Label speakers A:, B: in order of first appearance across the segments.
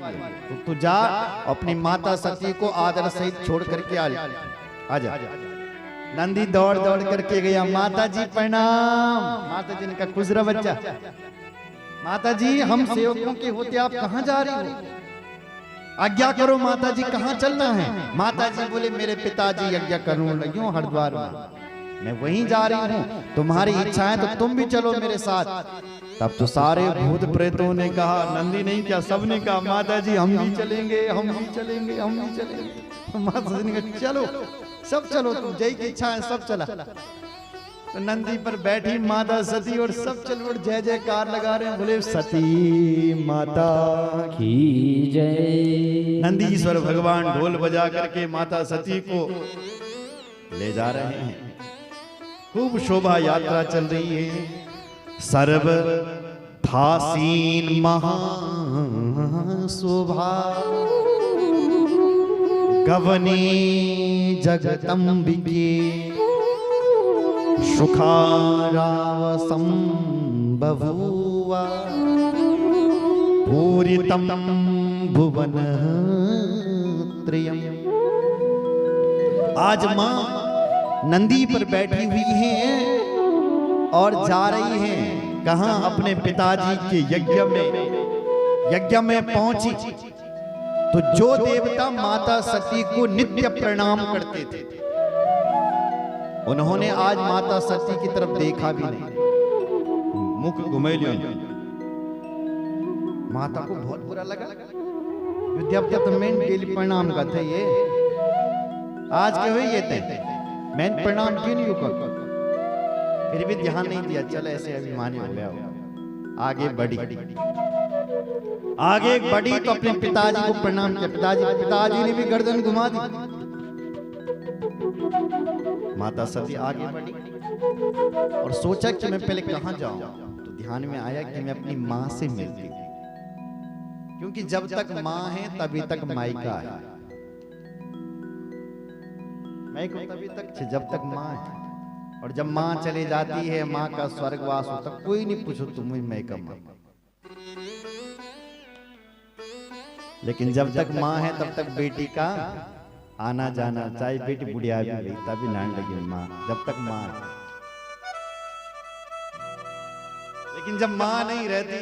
A: है। तू जा अपनी माता सती को आदर सहित छोड़ करके आजा। नंदी दौड़ दौड़ करके गया, माता जी प्रणाम। माता जी ने कहा खुश रह बच्चा। माता जी हम सेवकों के होते आप कहाँ जा रही हो? आज्ञा करो माता जी, कहाँ चलना है? माता जी बोले मेरे पिताजी यज्ञ करने लगे हो हरिद्वार में, मैं वहीं जा रही हूँ, तुम्हारी इच्छा है तो तुम भी चलो मेरे साथ। तब तो सारे भूत प्रेतों ने कहा, नंदी नहीं क्या सबने कहा माता जी हम भी चलेंगे, हम भी चलेंगे, हम भी चलेंगे। माता जी ने कहा चलो सब चलो, तुम जय की इच्छा है सब चला। तो नंदी पर बैठी माता सती और सब चल उड़ जय जयकार लगा रहे हैं, बोले सती माता
B: की जय।
A: नंदीश्वर भगवान ढोल बजा करके माता सती को ले जा रहे हैं। खूब शोभा यात्रा चल रही है। सर्व थासीन महाशोभा गवनी जगदम्बिके सुखारावसं बभूवा पूरितं भुवन त्रयम्। आज मां नंदी पर बैठी हुई हैं और जा रही हैं कहां? अपने पिताजी के यज्ञ में पहुंची तो जो देवता माता सती को नित्य प्रणाम करते थे, उन्होंने आज माता सती की तरफ देखा भी नहीं, मुख घुमा लिया। माता को बहुत बुरा लगा। विद्यापति डेली प्रणाम करते ये आज के हुए ये थे, मैं प्रणाम क्यों नहीं कर, फिर भी ध्यान नहीं दिया। चल ऐसे अभिमानी हो गया। आगे बढ़ी तो अपने पिताजी को प्रणाम किया। पिताजी ने भी गर्दन घुमा दी। माता सती आगे बढ़ी और सोचा कि मैं पहले कहां जाऊं, तो ध्यान में आया कि मैं अपनी मां से मिलती, क्योंकि जब तक मां है तभी तक मायका है। मायका तभी तक जब तक मां है, और जब मां चली जाती है, मां का स्वर्गवास होता, कोई नहीं पूछो तुम मायका मां। लेकिन जब तक मां है तब तक बेटी का आना जाना, चाहे बेटी बुढ़िया भी गई तभी लाने लगी मां, जब तक मां है। लेकिन जब मां नहीं रहती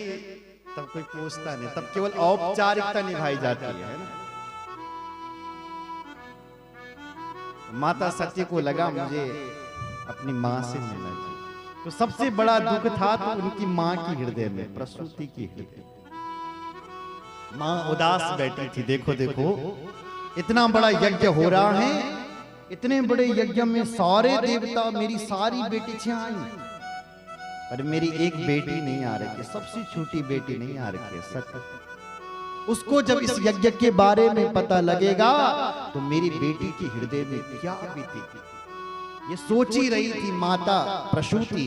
A: तब कोई पूछता नहीं, तब केवल औपचारिकता निभाई जाती है ना। माता सती को लगा मुझे अपनी मां से मिलना चाहिए, तो सबसे बड़ा दुख था तो उनकी मां की हृदय में, प्रसूति की हृदय। मां उदास बैठी थी। देखो इतना बड़ा यज्ञ हो रहा है, इतने बड़े यज्ञ में सारे देवता, मेरी सारी बेटी आई, पर मेरी एक बेटी नहीं आ रही है, सबसे छोटी बेटी नहीं आ रही है। सत्य उसको जब इस यज्ञ के बारे में पता लगेगा तो मेरी बेटी की हृदय में क्या बीतेगी, ये सोची रही थी माता प्रसूति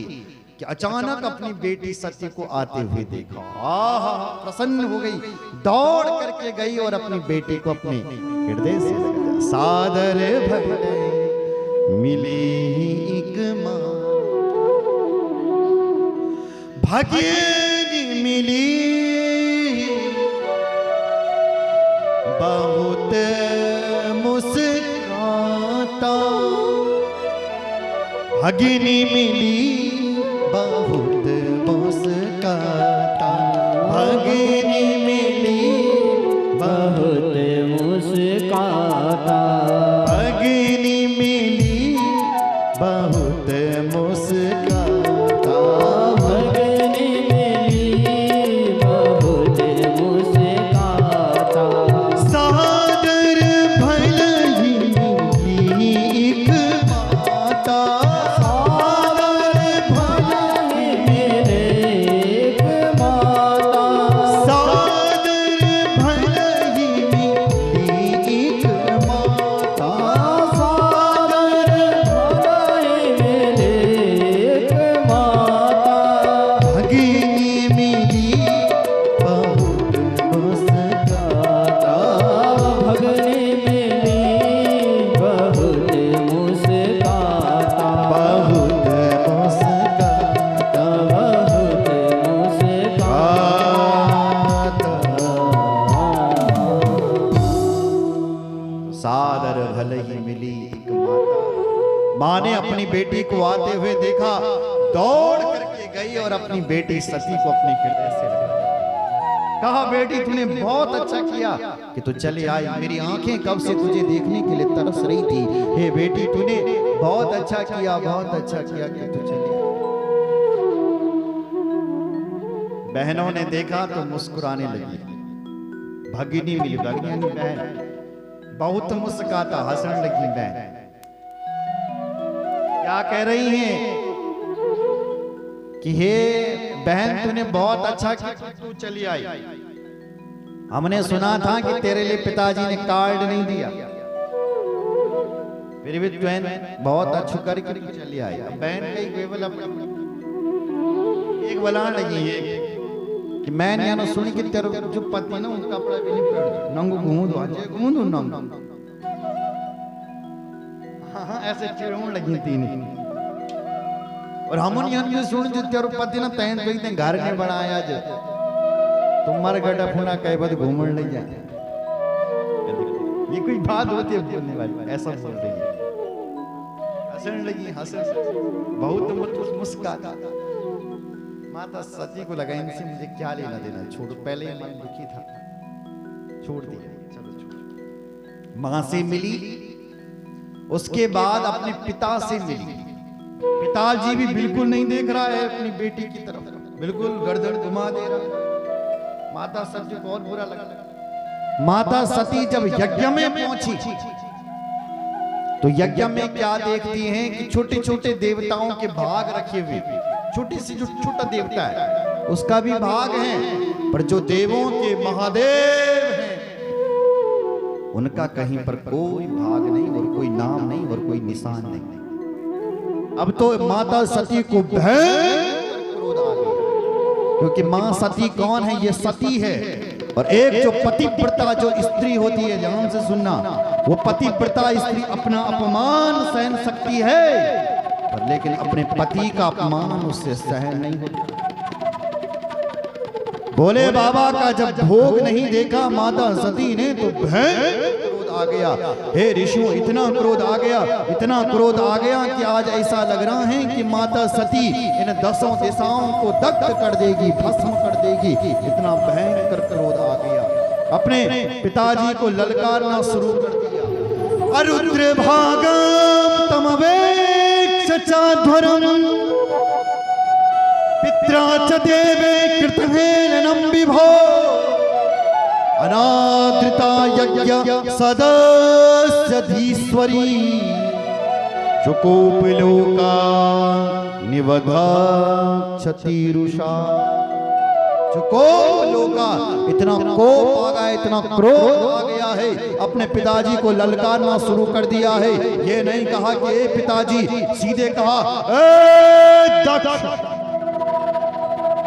A: कि अचानक अपनी बेटी सती को आते हुए देखा। आहा, प्रसन्न हो गई, दौड़ करके गई और अपनी बेटी को अपने हृदय से लगा। सादर भले मिली एक मां, भाग्यनी मिली बहुत मुस्काता, भाग्यनी मिली बहुत मुस्काता, भाग्यनी मिली
B: बहुत मुस्काता,
A: भाग्यनी मिली बहुत मुस्काता,
B: भाग्यनी मिली बहुत मुस्काता।
A: सादर भलही मिली एक माता, सादर सादर भले ही मिली एक माता। माँ ने अपनी बेटी को आते हुए देखा, दौड़ करके गई और अपनी बेटी सती को अपने हृदय से लगाया। कहा, बेटी तूने बहुत अच्छा किया कि तू चले आई। मेरी आंखें कब से तुझे देखने के लिए तरस रही थी। हे बेटी, तूने बहुत अच्छा किया, बहुत अच्छा किया कि तू चली आई। बहनों ने देखा तो मुस्कुराने लगी। भगिनी मिली, भगिनी यानी बहन, बहुत मुस्कुराता, हंसने लगी बहन। क्या कह रही हैं कि हे बहन, तूने बहुत अच्छा किया, तू चली आई। हमने सुना था कि तेरे लिए पिताजी ने कार्ड नहीं दिया, फिर भी बहन बहुत अच्छा करके तू चली आई। बहन का केवल एक बला लगी है कि मैं ना सुनी कि तेरे जो पति ना उनका कपड़ा भी नहीं पहन, नंगू घूम दो, आज घूम दो नंगू। हाँ, ऐसे चिड़ों लगी तीन। और हम ये सुन जो तेरे पति ना तैन गई थे घर में बनाया जो तुम्हारे गड्ढा फुना कई बार घूमने लग जाए। ये कोई बात होती है बोलने वाली, ऐसा बोल रही है। हंसने लगी, हंसने बहुत मुस्कुराता। माता सती को लगा, इनसे मुझे क्या लेना देना, छोड़ो। पहले ही मन दुखी था, छोड़ दिया, चलो छोड़। मां से मिली, उसके बाद अपने पिता से मिली। पिताजी भी बिल्कुल नहीं देख रहा है अपनी बेटी की तरफ, बिल्कुल गर्दन घुमा दे रहा है। माता सती को बहुत बुरा लगा। माता सती जब यज्ञ में पहुंची तो यज्ञ में क्या देखती हैं कि छोटे छोटे देवताओं के भाग रखे हुए, छोटी सी जो छोटा देवता है उसका भी भाग है, पर जो देवों के महादेव हैं उनका कहीं पर कोई भाग नहीं और कोई नाम नहीं और कोई निशान नहीं। अब तो माता सती को भयंकर क्रोध आ गया, क्योंकि मां सती कौन है? ये सती है। और एक जो पतिव्रता जो स्त्री होती है, ध्यान से सुनना, वो पतिव्रता स्त्री अपना अपमान सहन सकती है, पर लेकिन अपने पति का अपमान उससे सहन नहीं होता। भोले बाबा का जब भोग नहीं देखा माता सती ने तो भयंकर क्रोध आ गया। हे ऋषियों, इतना क्रोध आ गया, इतना क्रोध आ गया कि आज ऐसा लग रहा है कि माता सती इन 10 दिशाओं को दग्ध कर देगी, भस्म कर देगी। इतना भयंकर क्रोध आ गया। अपने पिताजी को ललकारना शुरू कर दिया। अरुद्र भागम तमवेक्ष चाध्वरम पित्रा च देवे कृतहेनम विभो अनादृता यज्ञ सदस्यधीश्वरी चुकोपलोका निवधा क्षतिरुषा। चुकोपलोका, इतना कोप आ गया, इतना क्रोध आ गया है, अपने पिताजी को ललकारना शुरू कर दिया है। ये नहीं कहा कि ए पिताजी, सीधे कहा ए दक्ष,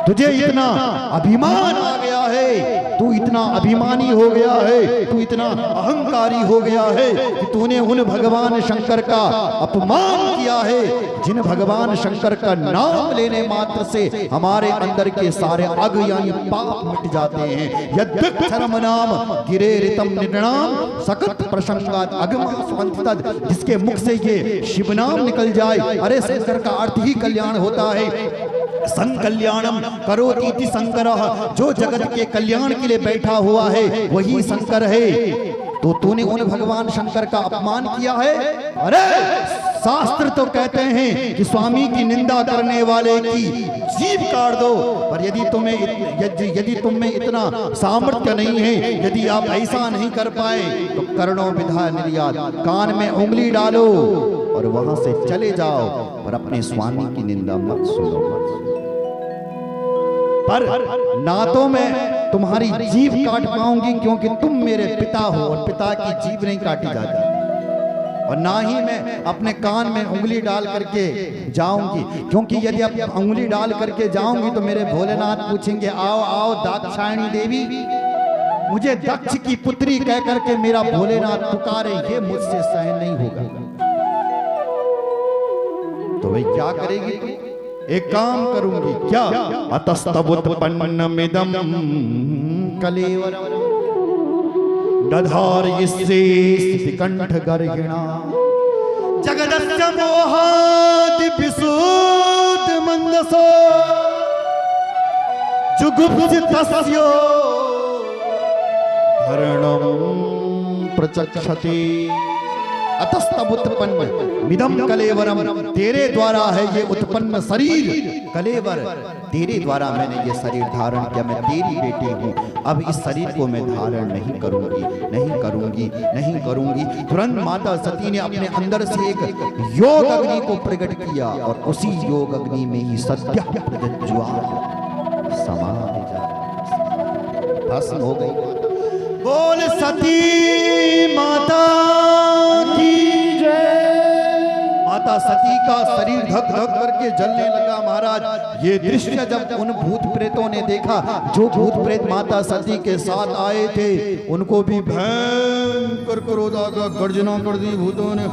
A: तुझे इतना अभिमान आ गया है, तू इतना अभिमानी हो गया है, तू इतना अहंकारी हो गया है कि तूने उन भगवान शंकर का अपमान किया है जिन भगवान शंकर का नाम लेने मात्र से हमारे अंदर के सारे अग यानी पाप मिट जाते हैं। यद्यक्षरम नाम गिरे ऋतम निर्णाम सकत प्रसंगात अगम, जिसके मुख से ये शिव नाम निकल जाए, अरे शंकर का अर्थ ही कल्याण होता है। संकल्याणम करोति इति शंकरः, जो जगत के कल्याण के लिए बैठा हुआ है वही शंकर है। तो तूने उन भगवान शंकर का अपमान किया है। अरे शास्त्र तो कहते हैं कि स्वामी की निंदा करने वाले की जीभ काट दो, पर यदि तुम में इतना सामर्थ्य नहीं है, यदि आप ऐसा नहीं कर पाए तो कर्णों विधा निर्यात, कान में उंगली डालो और वहां से चले जाओ, पर अपने स्वामी की निंदा मत सुनो। पर ना तो मैं तुम्हारी जीभ काट पाऊंगी क्योंकि तुम मेरे पिता हो और पिता की जीभ नहीं काटी जाती, और ना ही मैं अपने कान में उंगली डाल करके जाऊंगी, क्योंकि यदि आप उंगली डाल करके जाऊंगी तो मेरे भोलेनाथ पूछेंगे आओ आओ दाक्षायणी देवी, मुझे दक्ष की पुत्री कह करके मेरा भोलेनाथ पुकारे, ये मुझसे सहन नहीं होगा। तो भाई क्या करेगी तू? एक काम करूंगी, क्या? अतस्तवुत्पन्नमिदं कलेवरम दधार इससे कंठ गर्गिणा जगदस्य मोहादि विशुद्ध मंदसो जुगुप्सितस्य हरणं प्रचक्षते अतस्तब उत्पन्न मिदम कलेवरम, तेरे द्वारा है ये उत्पन्न शरीर कलेवर, तेरे द्वारा मैंने ये शरीर धारण किया, मैं तेरी बेटी हूँ। अब इस शरीर को मैं धारण नहीं करूंगी, नहीं करूंगी, नहीं करूंगी। तुरंत माता सती ने अपने अंदर से एक योग अग्नि को प्रकट किया और उसी योग अग्नि में ही सत्य प्रज्वल समा भस्म हो गई। बोल सती माता की जय। माता सती का शरीर धक धक करके जलने लगा महाराज। ये दृश्य जब उन भूत प्रेतों ने देखा, जो भूत प्रेत माता सती के साथ आए थे, उनको भी भयंकर क्रोध आ गया, गर्जना कर दी भूतों ने।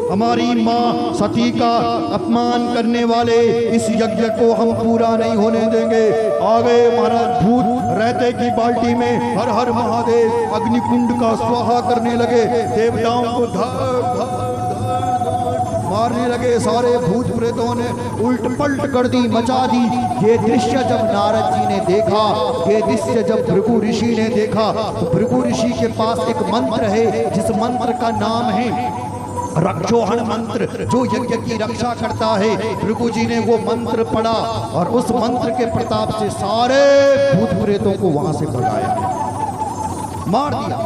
A: हमारी माँ सती का अपमान करने वाले इस यज्ञ को हम पूरा नहीं होने देंगे। आ गए महाराज भूत, रहते की बाल्टी में हर हर महादेव अग्निकुंड का स्वाहा करने लगे। देवताओं को मारने लगे। सारे भूत प्रेतों ने उल्ट पलट कर दी, मचा दी। ये दृश्य जब नारद जी ने देखा, ये दृश्य जब भृगु ऋषि ने देखा, तो भृगु ऋषि के पास एक मंत्र है, जिस मंत्र का नाम है रक्षोहण मंत्र, जो यज्ञ की रक्षा करता है। भृगु जी ने वो मंत्र पढ़ा और उस मंत्र के प्रताप से सारे भूत प्रेतों को वहां से भगाया, मार दिया।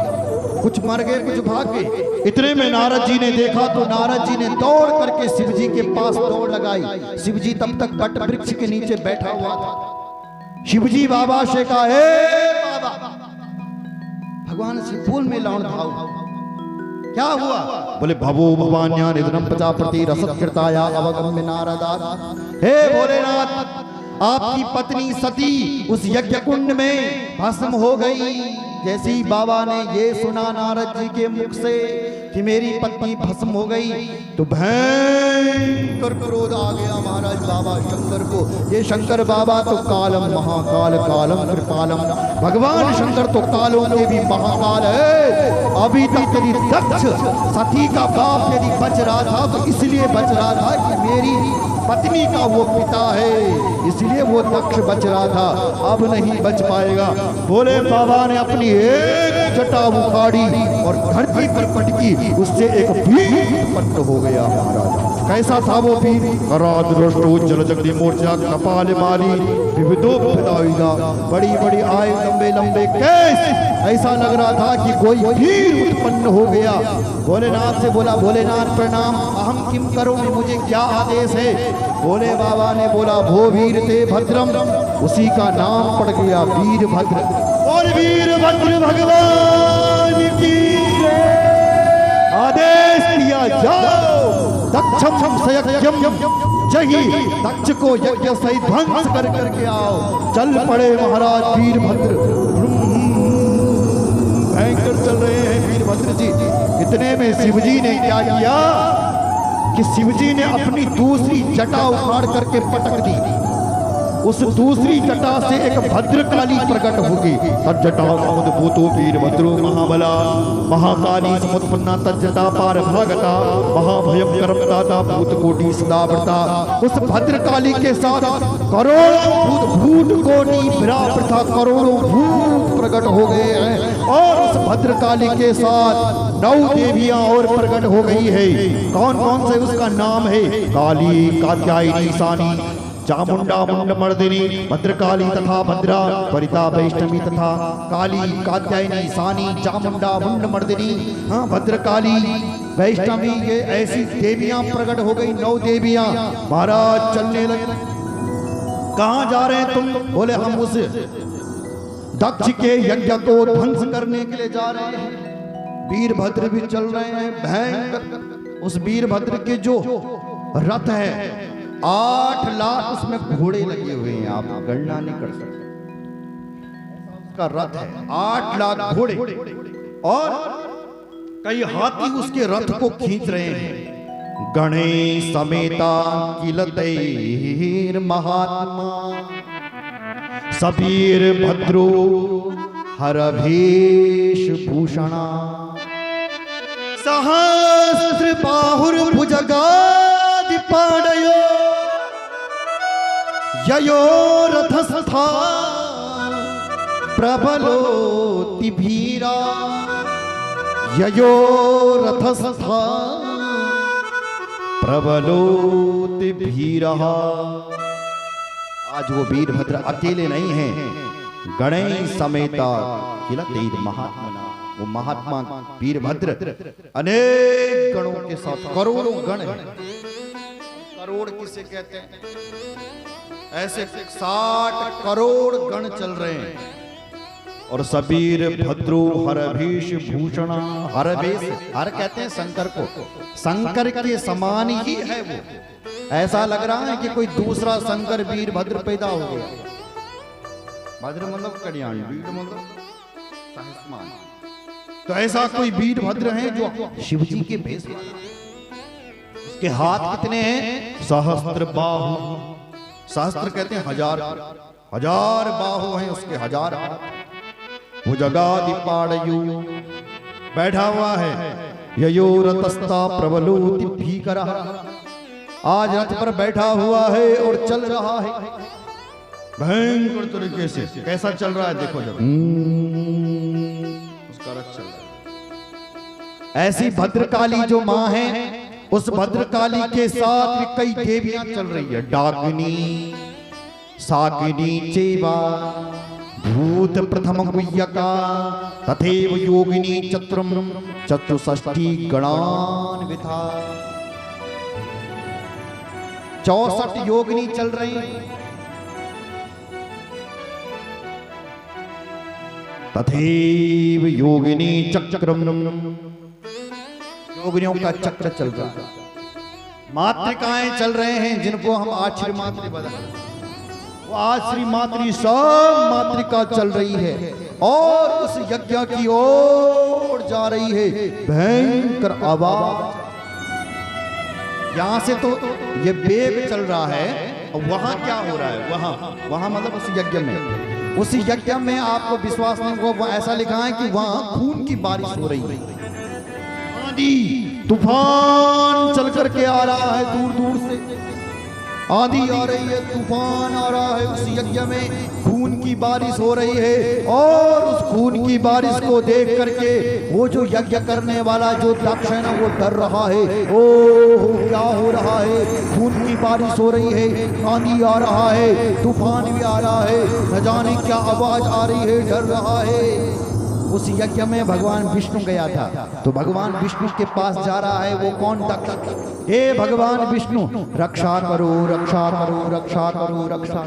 A: कुछ मर गए, कुछ भाग गए। इतने में नारद जी ने देखा तो नारद जी ने दौड़ करके शिव जी के पास दौड़ लगाई। शिव जी तब तक बट वृक्ष के नीचे बैठा हुआ था। शिव जी बाबा से कहा, हे बाबा। भगवान शिव फूल में लौट भाव, क्या हुआ? बोले भवो भवान्या निधनम प्रजापति रसत्कृताया अवगम्य नारदा। हे भोलेनाथ, आपकी पत्नी सती उस यज्ञ कुंड में भस्म हो गई। जैसे ही बाबा ने ये सुना नारद जी के मुख से कि मेरी पत्नी भस्म हो गई, तो भयंकर क्रोध आ गया महाराज बाबा शंकर को। ये शंकर बाबा तो कालम महाकाल कालम कृपालम, भगवान शंकर तो कालों के भी महाकाल है। अभी तक यदि दक्ष सती का बाप यदि बच रहा था तो इसलिए बच रहा था कि मेरी पत्नी का वो पिता है, इसलिए वो दक्ष बच रहा था। अब नहीं बच पाएगा। बोले बाबा ने अपनी एक जटा उखाड़ी और धरती पर पटकी, उससे एक भीम उत्पन्न हो गया महाराज। कैसा था वो भीम? कराद्रोष्टोज्जल जगदी मोर्चा कपाल माली विविधो विदाविदा, बड़ी बड़ी आय, लंबे लंबे केस। ऐसा लग रहा था कि कोई भीम उत्पन्न हो गया। भोलेनाथ से बोला, भोलेनाथ प्रणाम, अहम किम करूं, मुझे क्या आदेश है? भोले बाबा ने बोला, भो वीर ते भद्रम, उसी का नाम पड़ गया वीरभद्र। और वीरभद्र भगवान की आदेश दिया, जाओ दक्षम सयज्ञम जही, दक्ष को यज्ञ सहित ध्वंस कर करके आओ। चल पड़े महाराज वीरभद्र, भयंकर चल रहे हैं वीरभद्र जी। इतने में शिवजी ने क्या किया कि शिवजी ने अपनी दूसरी जटा उखाड़ करके पटक दी। उस दूसरी जटा से एक भद्रकाली प्रकट होगी। तज्जटा समुद्भूतो वीरभद्रो महाबला, महाकाली समुत्पन्ना तज्जटा पार भागता, महाभयंकरम दाता भूतकोटि सदाव्रता। उस भद्रकाली के साथ करोड़ों भूत कोटि विराट था, करोड़ों भूत प्रकट हो गए हैं। और उस भद्रकाली के साथ 9 देवियां और प्रकट हो गई है। कौन कौन से उसका नाम है? काली, कात्यायनी, ईशानी, चामुंडा मुंड मर्दिनी, भद्रकाली तथा भद्रा, वरिता वैष्णवी तथा काली, कात्यायनी, ईशानी, चामुंडा मुंड मर्दिनी। हाँ, भद्रकाली वैष्णवी, ये ऐसी देवियां प्रकट हो गई, 9 देवियां। महाराज चलने लगे। कहाँ जा रहे हैं तुम? बोले हम उस दक्ष के यज्ञ को ध्वंस करने के लिए जा रहे हैं। वीरभद्र भी चल रहे हैं भयंकर। उस वीरभद्र के जो रथ है 8 लाख उसमें घोड़े लगे हुए हैं, आप गणना नहीं कर सकते। उसका रथ है 8 लाख घोड़े और कई हाथी उसके रथ को खींच रहे हैं। गणेश समेता किलतैर महात्मा सबीर भद्रो हरभेश भूषणा सहस्र बाहुर्भुजगादि पाणयो ययो रथस्था प्रबलोति भीरा ययो रथस्था प्रबलोति भीरा। आज वो वीरभद्र अकेले नहीं हैं, गणेश समेता खिलते महात्मा। वो महात्मा वीरभद्र अनेक गणों के साथ, करोड़ों गण हैं। करोड़ किसे कहते हैं? ऐसे 60 करोड़ गण चल रहे हैं। और सबीर भद्रो हरभेश भूषणा। हरभेश, हर कहते हैं शंकर को, शंकर के समान ही है वो। ऐसा लग रहा है कि कोई दूसरा शंकर वीरभद्र पैदा हो गया। भद्र मतलब कल्याण, वीर मतलब सहस्मान। तो ऐसा कोई वीरभद्र है जो शिव जी के भेष वाला। उसके हाथ कितने हैं? सहस्त्र बाहु। सहस्त्र कहते हैं हजार, हजार बाहु हैं उसके, हजार हाथ। भुजगादि पाणयु, बैठा हुआ है। ययो रतस्ता प्रबलोति भीकरः, आज रथ पर बैठा हुआ है और चल रहा है भयंकर तरीके से। कैसा चल रहा है देखो जब उसका रथ चल रहा है। ऐसी भद्रकाली जो मां है, उस भद्रकाली के साथ कई देवियां चल रही है। डाकिनी, साकिनी चैवा भूत प्रथम गुह्यका तथैव योगिनी चतुरम चतुष्षष्ठी गणान्विता। 64 योगिनी चल रही हैं। तथैव योगिनी चक्रम, योगिनियों का चक्र चल रहा है। मातृकाएं चल रहे हैं जिनको हम आश्री मातृ बदल, वो आश्री मातृ सब मातृका चल रही है और उस यज्ञ की ओर जा रही है। भयंकर आवाज। यहां से तो ये वेग चल रहा है और वहां क्या हो रहा है? वहां मतलब उस यज्ञ में, उस यज्ञ में आपको विश्वास नहीं होगा, ऐसा लिखा है कि वहां खून की बारिश हो रही है। आंधी तूफान चल करके आ रहा है, दूर दूर से आंधी आ रही है, तूफान आ रहा है। उस यज्ञ में खून की बारिश हो रही है और उस खून की बारिश को देख करके वो जो यज्ञ करने वाला जो दक्ष है ना, वो डर रहा है। ओह क्या हो रहा है? खून की बारिश हो रही है, आंधी आ रहा है, तूफान भी आ रहा है, न जाने क्या आवाज आ रही है, डर रहा है। उस यज्ञ में भगवान विष्णु गया था, तो भगवान विष्णु के पास जा रहा है वो कौन? दक्ष। हे भगवान विष्णु, रक्षा करो, रक्षा करो, रक्षा करो, रक्षा।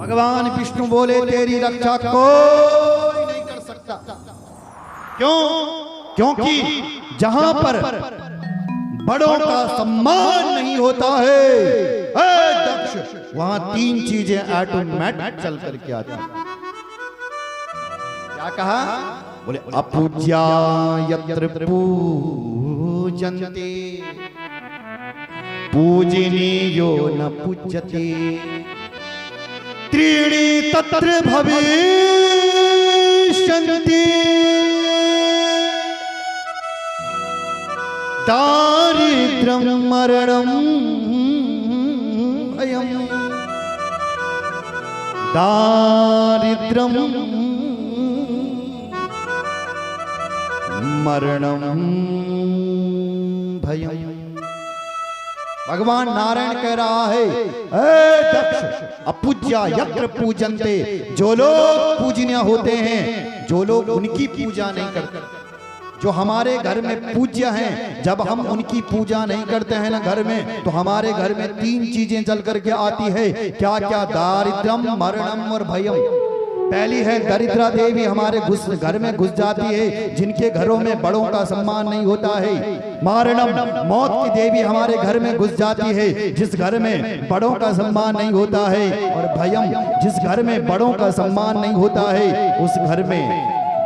A: भगवान विष्णु बोले तेरी रक्षा कोई नहीं कर सकता। क्यों? क्योंकि जहां पर बड़ों का सम्मान नहीं होता है दक्ष, वहां 3 चीजें ऑटोमेटिक चल करके आती हैं। क्या कहा? बोले अपूज्या यत्र पूजन्ते पूजनीयो न पूज्यते त्रीणि तत्र भविष्यन्ति दारिद्र्यं मरणं भयं दारिद्र्यं मरणं भयं। भगवान नारायण कह रहा है दक्ष अपूज्या यत्र पूजन्ते, जो लोग पूजनीय होते हैं, जो लोग उनकी पूजा नहीं करते, जो हमारे घर में पूज्य हैं, जब हम उनकी पूजा नहीं करते हैं ना घर में, तो हमारे घर में 3 चीजें चल करके आती है। क्या क्या? दारिद्र्यम मरणम और भयम। पहली है दरिद्रा देवी हमारे घर में घुस जाती है, जिनके घरों में बड़ों का सम्मान नहीं होता है। मारणम, मौत की देवी हमारे घर में घुस जाती है, जिस घर में बड़ों का सम्मान नहीं होता है। और भयम, जिस घर में बड़ों का सम्मान नहीं होता है, उस घर में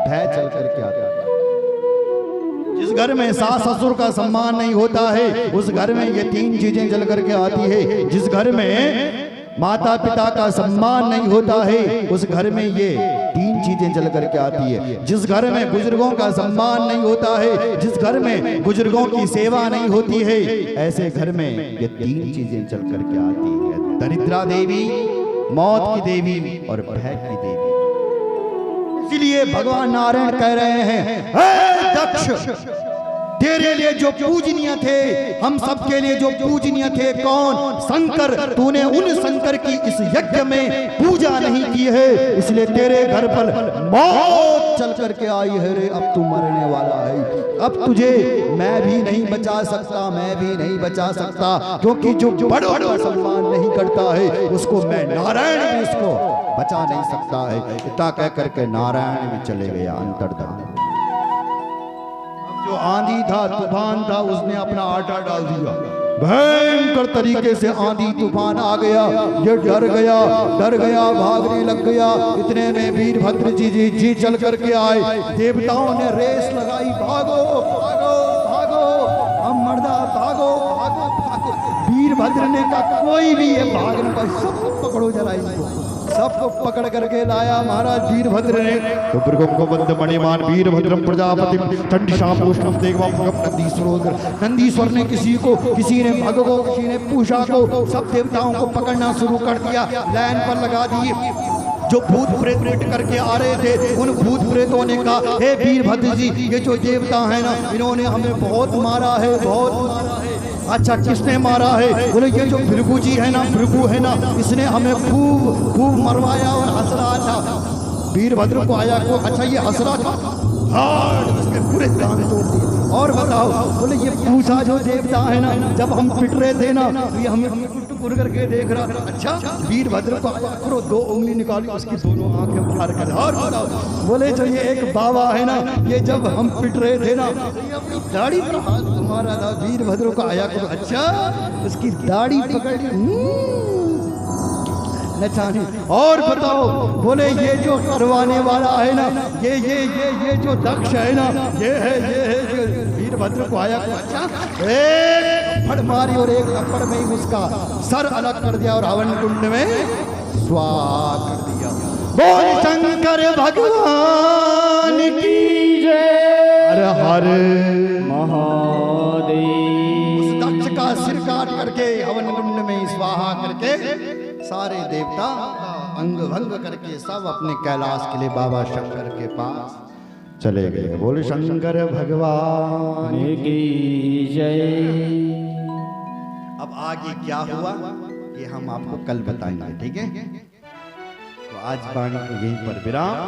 A: भय चल करके आता है। जिस घर में सास ससुर का सम्मान नहीं होता है, उस घर में ये 3 चीजें चल करके आती है। जिस घर में माता पिता का सम्मान नहीं होता है, उस घर में ये 3 चीजें चल करके आती है। जिस घर में बुजुर्गों का सम्मान नहीं होता है, जिस घर में बुजुर्गों की सेवा नहीं होती है, ऐसे घर में ये 3 चीजें चल करके आती है। दरिद्रा देवी, मौत की देवी और भय की देवी। इसलिए भगवान नारायण कह रहे हैं, हे दक्ष, तेरे लिए जो पूजनीय थे, हम सबके लिए जो पूजनीय थे कौन? शंकर। तूने उन शंकर की इस यज्ञ में पूजा नहीं की है, इसलिए तेरे घर पर मौत चल करके आई है रे। अब तू मरने वाला है। अब तुझे मैं भी नहीं बचा सकता, मैं भी नहीं बचा सकता, क्योंकि जो बड़ों का सम्मान नहीं करता है उसको मैं नारायण भी उसको बचा नहीं सकता है। इतना कह करके नारायण भी चले गया अंतर्धान। जो आंधी था, तूफान था, उसने अपना आटा डाल दिया। भयंकर तरीके से आंधी तूफान आ गया। ये डर गया, भागने लग गया। इतने में वीरभद्र जी चल करके आए। देवताओं ने रेस लगाई, भागो भागो भागो, हम मर्दा भागो भागो भागो। वीरभद्र ने कहा कोई भी ये भागने का, सबको पकड़ो जरा इनको। सबको पकड़ करके लाया महाराज वीरभद्र ने। तो मणिमान वीरभद्रम प्रजापति चंडिशापोष्णम देवम नंदीश्वर ने किसी ने भग को, किसी ने पूषा को, सब देवताओं को पकड़ना शुरू कर दिया। लाइन पर लगा दिए। जो भूत प्रेत मिट करके आ रहे थे, उन भूत प्रेतों ने कहा, हे वीरभद्र जी, ये जो देवता है ना, इन्होंने हमें बहुत मारा है, बहुत मारा है। अच्छा, किसने मारा है? बोले ये जो भृगु जी है ना, भृगु है ना, इसने हमें खूब मरवाया और हंस रहा था। वीरभद्र को आया को, अच्छा ये हंस रहा था, हार्ड उसके पूरे कान तोड़ दिए। और बताओ, बोले ये पूछा जो देवता है ना, जब हम पिट रहे थे ना, तो ये हमें टुकुर करके देख रहा था। अच्छा, वीरभद्र को आया करो, 2 उंगली निकाली, उसकी दोनों आंखें फाड़ कर। और बताओ, बोले जो ये एक बाबा है ना, ये जब हम पिट रहे थे ना, ये अपनी दाढ़ी पर हाथ घुमा था। वीरभद्र को आया करो, अच्छा उसकी दाढ़ी पकड़ नचाने। और बताओ, बोले ये जो करवाने वाला है ना, ये जो दक्ष है ना, ये है वीरभद्र को आया को, अच्छा एक फड़ मारी और एक थप्पड़ में ही उसका सर अलग कर दिया और हवन कुंड में स्वाहा कर दिया। बोल शंकर भगवान की जय। हर हर महादेव। उस दक्ष का सिर काट करके हवन कुंड में स्वाहा करके सारे देवता अंग भंग करके सब अपने कैलाश के लिए बाबा शंकर के पास चले गए। बोले शंकर भगवान
B: की जय।
A: अब आगे क्या हुआ ये हम आपको कल बताएंगे, ठीक है? तो आज वाणी को यहीं पर विराम,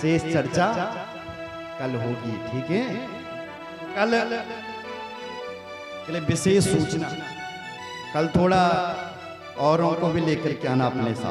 A: शेष चर्चा कल होगी, ठीक है? कल के लिए विशेष सूचना, कल थोड़ा औरों को भी लेकर के आना अपने साथ।